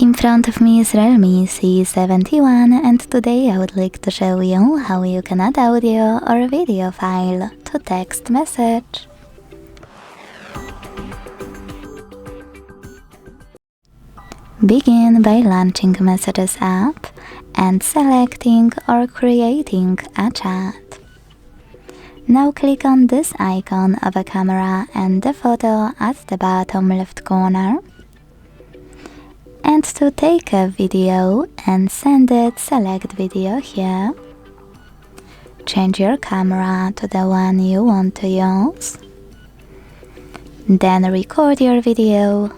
In front of me is REALME C71 and today I would like to show you how you can add audio or video file to text message. Begin by launching Messages app and selecting or creating a chat. Now click on this icon of a camera and the photo at the bottom left corner. And to take a video and send it, select video here. Change your camera to the one you want to use. Then record your video.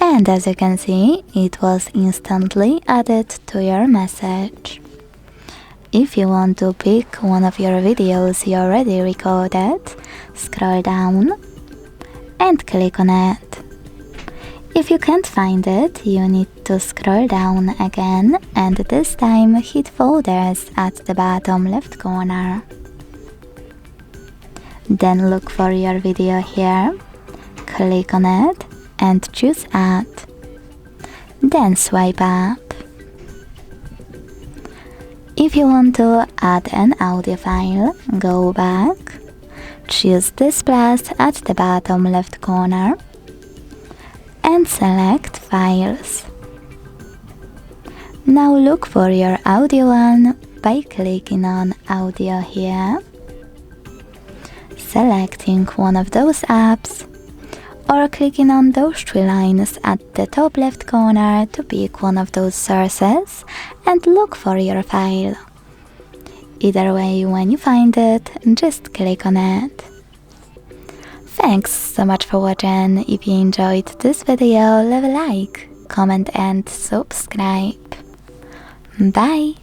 And as you can see, it was instantly added to your message. If you want to pick one of your videos you already recorded, scroll down and click on it. If you can't find it, you need to scroll down again and this time hit folders at the bottom left corner. Then look for your video here, click on it and choose Add. Then swipe up. If you want to add an audio file, go back, choose this plus at the bottom left corner and select Files. Now look for your audio one by clicking on Audio here, selecting one of those apps, or clicking on those three lines at the top left corner to pick one of those sources and look for your file. Either way, when you find it, just click on it. Thanks so much for watching. If you enjoyed this video, leave a like, comment and subscribe. Bye!